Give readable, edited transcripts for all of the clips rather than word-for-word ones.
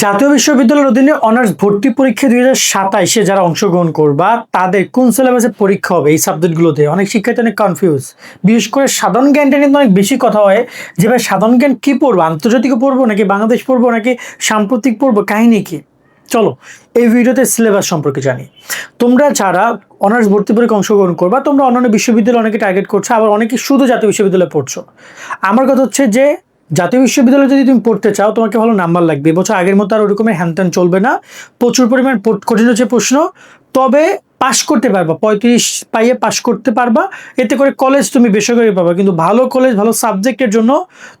জাতীয় বিশ্ববিদ্যালয়ের অধীনে অনার্স ভর্তি পরীক্ষা 2027-এ যারা অংশগ্রহণ করবা তাদের কোন সিলেবাসে পরীক্ষা হবে এই সাবজেক্টগুলোতে অনেক শিক্ষার্থী অনেক কনফিউজ। বিশেষ করে সাধারণ জ্ঞানটা কিন্তু অনেক বেশি কথা হয় যে ভাই সাধারণ জ্ঞান কী পড়বো, আন্তর্জাতিকও পড়বো নাকি বাংলাদেশ পড়বো নাকি সাম্প্রতিক পড়বো, কাহিনী কি? চলো এই ভিডিওতে সিলেবাস সম্পর্কে জানি। তোমরা যারা অনার্স ভর্তি পরীক্ষা অংশগ্রহণ করবা তোমরা অন্যান্য বিশ্ববিদ্যালয় অনেকে টার্গেট করছো, আবার অনেকে শুধু জাতীয় বিশ্ববিদ্যালয়ে পড়ছো। আমার কথা হচ্ছে যে জাতীয় বিশ্ববিদ্যালয়ে যদি তুমি পড়তে চাও তোমাকে ভালো নাম্বার লাগবে। এবছর আগের মতো আর ওরকমের হ্যানত্যান চলবে না, প্রচুর পরিমাণ কঠিন হচ্ছে প্রশ্ন, তবে পাশ করতে পারবা, 35 পাইয়ে পাশ করতে পারবা। এতে করে কলেজ তুমি বেসরকারি পাবা, কিন্তু ভালো কলেজ ভালো সাবজেক্টের জন্য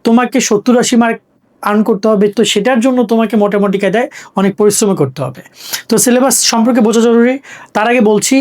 তোমাকে 70-80 মার্ক আর্ন করতে হবে। তো সেটার জন্য তোমাকে মোটামুটি কায়দায় অনেক পরিশ্রম করতে হবে। তো সিলেবাস সম্পর্কে বোঝা জরুরি। তার আগে বলছি,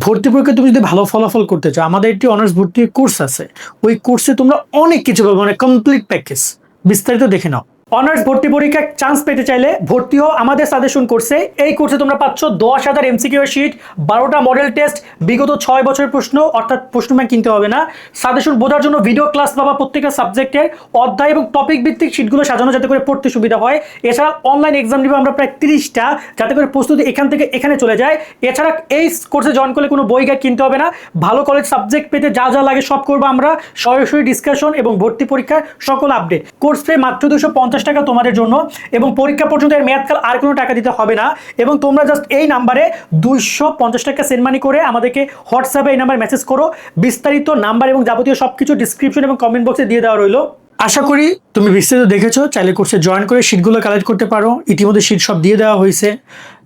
ভর্তি পরীক্ষায় তুমি যদি ভালো ফলাফল করতে চাও আমাদের একটি অনার্স ভর্তি কোর্স আছে, ওই কোর্সে তোমরা অনেক কিছু পাবে, মানে কমপ্লিট প্যাকেজ। বিস্তারিত দেখে নাও। অনার্স ভর্তি পরীক্ষায় চান্স পেতে চাইলে ভর্তি হও আমাদের সাজেশন কোর্সে। এই কোর্সে তোমরা পাচ্ছ 10,000 এমসিকিউ শিট, 12টা মডেল টেস্ট, বিগত 6 বছরের প্রশ্ন, অর্থাৎ প্রশ্ন ব্যাংক কিনতে হবে না। সাজেশন বোঝার জন্য ভিডিও ক্লাস পাবা, প্রত্যেকটা সাবজেক্টের অধ্যায় এবং টপিক ভিত্তিক শিটগুলো সাজানো যাতে করে পড়তে সুবিধা হয়। এছাড়া অনলাইন এক্সাম দিব আমরা প্রায় 30টা, যাতে করে প্রস্তুতি এখান থেকে এখানে চলে যায়। এছাড়া এই কোর্সে জয়েন করলে কোনো বই গাইড কিনতে হবে না। ভালো কলেজ সাবজেক্ট পেতে যা যা লাগে সব করবো আমরা, সরাসরি ডিসকাশন এবং ভর্তি পরীক্ষার সকল আপডেট। কোর্স ফি মাত্র 250 টাকা তোমাদের জন্য, এবং পরীক্ষা পর্যন্ত এর মেয়াদকাল আর কোনো টাকা দিতে হবে না। এবং তোমরা জাস্ট এই নাম্বারে 250 টাকা সেন্ড মানি করে আমাদেরকে হোয়াটসঅ্যাপে এই নাম্বারে মেসেজ করো। বিস্তারিত নাম্বার এবং যাবতীয় সবকিছু ডিসক্রিপশন এবং কমেন্ট বক্সে দিয়ে দেওয়া রইলো। আশা করি তুমি বিস্তারিত দেখেছো, চাইলে কোর্সে জয়েন করে শিটগুলো কালেক্ট করতে পারো। ইতিমধ্যে শিট সব দিয়ে দেওয়া হয়েছে,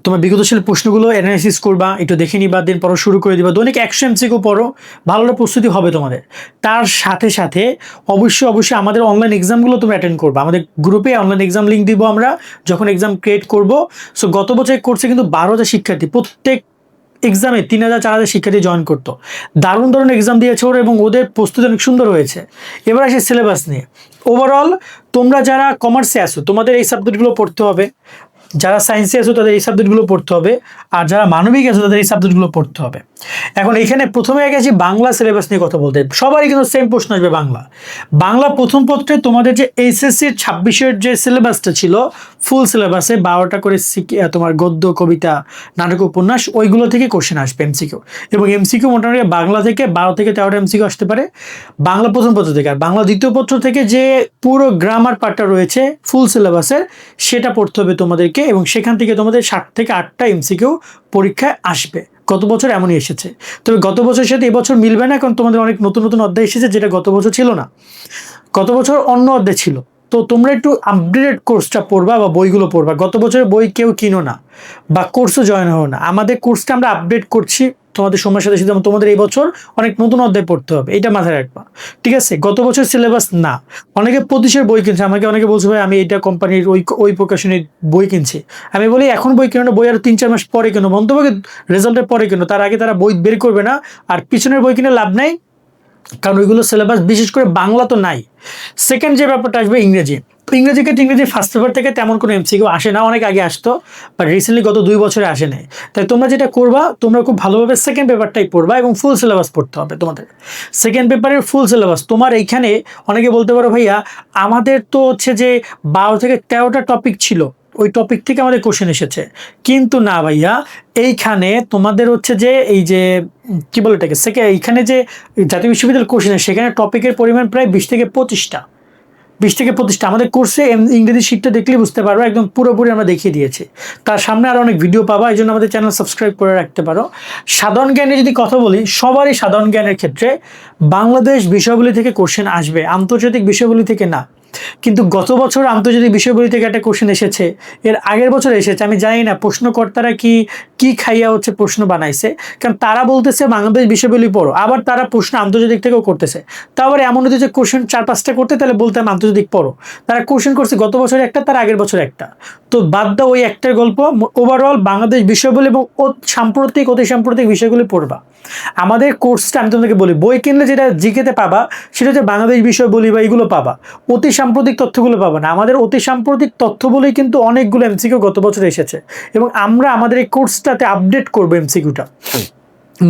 তোমার বিগতশীল প্রশ্নগুলো অ্যানালাইসিস করবা, একটু দেখে নিবা, দিন পড়া শুরু করে দিবা। দৈনিক 100 এমসিকিউ পড়ো, ভালো প্রস্তুতি হবে তোমাদের। তার সাথে সাথে অবশ্যই আমাদের অনলাইন এক্সামগুলো তুমি অ্যাটেন্ড করবা। আমাদের গ্রুপে অনলাইন এক্সাম লিঙ্ক দিব আমরা যখন এক্সাম ক্রিয়েট করব। সো গত বছর কোর্সে কিন্তু 12,000 শিক্ষার্থী, প্রত্যেক এক্সামে 3,000-4,000 শিক্ষার্থী জয়েন করতো। দারুণ দারুণ এক্সাম দিয়েছে ওরা, এবং ওদের প্রস্তুতি অনেক সুন্দর হয়েছে। এবার আসে সিলেবাস নিয়ে। ওভারঅল তোমরা যারা কমার্সে আসো তোমাদের এই সাবজেক্টগুলো পড়তে হবে, যারা সায়েন্সে আসো তাদের এই সাবজেক্টগুলো পড়তে হবে, আর যারা মানবিক আসো তাদের এই সাবজেক্টগুলো পড়তে হবে। এখন এখানে প্রথমে গেছি বাংলা সিলেবাস নিয়ে কথা বলতে। সবারই কিন্তু সেম প্রশ্ন আসবে বাংলা প্রথম পত্রে তোমাদের যে এইচএসসির 26-এর যে সিলেবাসটা ছিল ফুল সিলেবাসে 12টা করে তোমার গদ্য, কবিতা, নাটক, উপন্যাস, ওইগুলো থেকে কোশ্চেন আসবে এমসিকিউ। এবং এমসিকিউ মোটামুটি বাংলা থেকে 12 থেকে 13টা এমসিকিউ আসতে পারে বাংলা প্রথম পত্র থেকে। আর বাংলা দ্বিতীয় পত্র থেকে যে পুরো গ্রামার পার্টটা রয়েছে ফুল সিলেবাসের, সেটা পড়তে হবে তোমাদেরকে, এবং সেখান থেকে তোমাদের 7 থেকে 8টা এমসিকিউ পরীক্ষায় আসবে। গত বছর এমনই এসেছে, তবে গত বছরের সাথে এবছর মিলবে না, কারণ তোমাদের অনেক নতুন নতুন অধ্যায় এসেছে, যেটা গত বছর ছিল না। গত বছর অন্য অধ্যায় ছিল। তো তোমরা একটু আপডেটেড কোর্সটা পড়বা বা বইগুলো পড়বা। গত বছরের বই কেউ কিনো না বা কোর্সে জয়েন হও না। আমাদের কোর্সটা আমরা আপডেট করছি তোমাদের সময়ের সাথে সাথে। তোমাদের এই বছর অনেক নতুন অধ্যায় পড়তে হবে, এটা মাথায় রাখবা, ঠিক আছে? গত বছর সিলেবাস না। অনেকে 25-এর বই কিনছে, আমাকে অনেকে বলছে ভাই আমি এইটা কোম্পানির ওই প্রকাশনের বই কিনছি। আমি বলি এখন বই কেন, বই আর 3-4 মাস পরে কেন, মন্তব্য রেজাল্টের পরে কেন, তার আগে তারা বই বের করবে না। আর পিছনের বই কিনে লাভ নাই, কারণ ওইগুলো সিলেবাস, বিশেষ করে বাংলা তো নাই। সেকেন্ড যে ব্যাপারটা আসবে ইংরেজি ফার্স্ট পেপার থেকে তেমন কোনো এমসিকিউ আসে না, অনেক আগে আসতো, বাট রিসেন্টলি গত 2 বছরে আসে নাই। তাই তোমরা যেটা করবা, তোমরা খুব ভালোভাবে সেকেন্ড পেপারটাই পড়বা এবং ফুল সিলেবাস পড়তে হবে তোমাদের। সেকেন্ড পেপারের ফুল সিলেবাস তোমার এইখানে, অনেকে বলতে পারো ভাইয়া আমাদের তো হচ্ছে যে 12 থেকে 13টা টপিক ছিল, ওই টপিক থেকে আমাদের কোশ্চেন এসেছে। কিন্তু না ভাইয়া, এইখানে তোমাদের হচ্ছে যে এই যে কি বলে এটাকে, এইখানে যে জাতীয় বিশ্ববিদ্যালয়ের কোশ্চেন, সেখানে টপিকের পরিমাণ প্রায় 20 থেকে 25টা। আমাদের কোর্সে ইংরেজি শিটটা দেখলেই বুঝতে পারবো, একদম পুরোপুরি আমরা দেখিয়ে দিয়েছি। তার সামনে আরও অনেক ভিডিও পাবা, এই জন্য আমাদের চ্যানেল সাবস্ক্রাইব করে রাখতে পারো। সাধারণ জ্ঞানে যদি কথা বলি, সবারই সাধারণ জ্ঞানের ক্ষেত্রে বাংলাদেশ বিষয়গুলি থেকে কোশ্চেন আসবে, আন্তর্জাতিক বিষয়গুলি থেকে না। কিন্তু গত বছর আন্তর্জাতিক বিষয়গুলি থেকে একটা কোশ্চেন এসেছে, এর আগের বছর এসেছে। আমি জানি না প্রশ্নকর্তারা কি খাইয়া হচ্ছে প্রশ্ন বানাইছে, কারণ তারা বলতেছে বাংলাদেশ বিষয়গুলি পড়ো, আবার তারা প্রশ্ন আন্তর্জাতিক থেকেও করতেছে। তা আবার এমন হতে যে কোশ্চেন 4-5টা করতে, তাহলে বলতাম আন্তর্জাতিক পড়ো। তারা কোশ্চেন করছে গত বছর একটা, তার আগের বছর একটা। তো বাদ দাও ওই একটার গল্প, ওভারঅল বাংলাদেশ বিষয়গুলি এবং অতি সাম্প্রতিক বিষয়গুলি পড়বা। আমাদের কোর্সটা আমি তোমাদেরকে বলি, বই কিনলে যেটা জিকেতে পাবা সেটা হচ্ছে বাংলাদেশ বিষয় বলি বা এইগুলো পাবা, অতি সাম্প্রতিক তথ্যগুলো পাবা না। আমাদের অতি সাম্প্রতিক তথ্য বলেই কিন্তু অনেকগুলো এমসিকিউ গত বছর এসেছে, এবং আমরা আমাদের এই কোর্সটাতে আপডেট করবো এমসিকিউটা।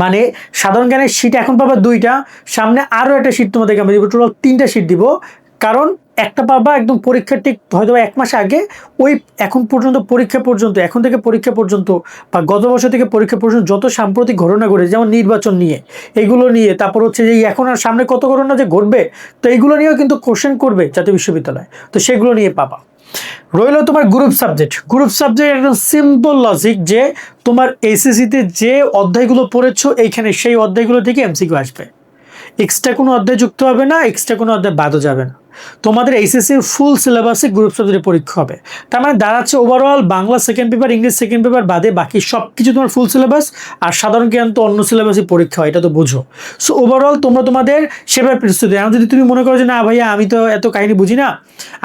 মানে সাধারণ জ্ঞানের শিট এখন পাবা 2টা, সামনে আরও একটা শিট তোমাদেরকে আমরা দিব, টোটাল 3টা শিট দিব। কারণ একটা পাবা একদম পরীক্ষা ঠিক হয়তো 1 মাস আগে, ওই এখন পর্যন্ত পরীক্ষা পর্যন্ত, এখন থেকে পরীক্ষা পর্যন্ত বা গত বছর থেকে পরীক্ষা পর্যন্ত যত সাম্প্রতিক ঘটনা ঘটেছে, যেমন নির্বাচন নিয়ে, এইগুলো নিয়ে, তারপর হচ্ছে যে এখন আর সামনে কত ঘটনা যে ঘটবে, তো এইগুলো নিয়েও কিন্তু কোশ্চেন করবে জাতীয় বিশ্ববিদ্যালয়, তো সেগুলো নিয়ে পাবা। রইল তোমার গ্রুপ সাবজেক্ট। গ্রুপ সাবজেক্ট একদম সিম্পল লজিক, যে তোমার এইচএসসিতে যে অধ্যায়গুলো পড়েছো এইখানে সেই অধ্যায়গুলো থেকে এমসিকিউ আসবে, এক্সট্রা কোনো অধ্যায় যুক্ত হবে না, এক্সট্রা কোনো অধ্যায় বাদও যাবে না। তোমাদের এইচএসসির ফুল সিলেবাসে গ্রুপ সাবজেক্টের পরীক্ষা হবে। তার মানে দাঁড়াচ্ছে overall Bangla second paper, English second paper বাদে বাকি সব কিছু তোমার ফুল সিলেবাস, আর সাধারণ জ্ঞান তো অন্য সিলেবাসে পরীক্ষা হয়, এটা তো বুঝো। সো ওভারঅল তোমরা তোমাদের সেভাবে প্রস্তুতি। এখন যদি তুমি মনে করো যে না ভাইয়া আমি তো এত কাহিনী বুঝি না,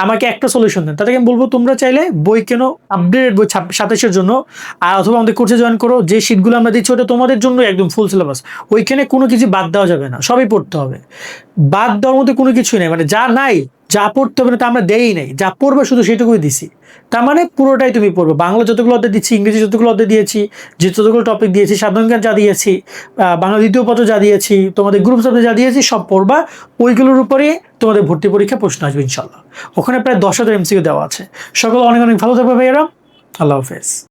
আমাকে একটা সলিউশন দেন, তাদেরকে আমি বলবো তোমরা চাইলে বই কেনো, আপডেটেড বই 27-এর জন্য, আর অথবা আমাদের কোর্সে জয়েন করো। যে শিটগুলো আমরা দিচ্ছি ওটা তোমাদের জন্য একদম ফুল সিলেবাস, ওইখানে কোনো কিছু বাদ দেওয়া যাবে না, সবই পড়তে হবে। বাদ দেওয়ার মধ্যে কোনো কিছুই নেই, মানে যা নাই, যা পড়তে হবে না তা আমরা দেই নাই, যা পড়বে শুধু সেটুকুই দিছি। তার মানে পুরোটাই তুমি পড়বে, বাংলা যতগুলো অধ্যায় দিচ্ছি, ইংরেজি যতগুলো অধ্যায় দিয়েছি, যে যতগুলো টপিক দিয়েছি, সাধারণ জ্ঞান যা দিয়েছি, বাংলা দ্বিতীয় পত্র যা দিয়েছি, তোমাদের গ্রুপ সাবজেক্ট যা দিয়েছি সব পড়বা। ওইগুলোর উপরে তোমাদের ভর্তি পরীক্ষা প্রশ্ন আসবে ইনশাল্লাহ। ওখানে প্রায় 10,000 এমসিকিউ দেওয়া আছে। সকল অনেক অনেক ভালো থাকবে ভাইয়েরা। আল্লাহ হাফেজ।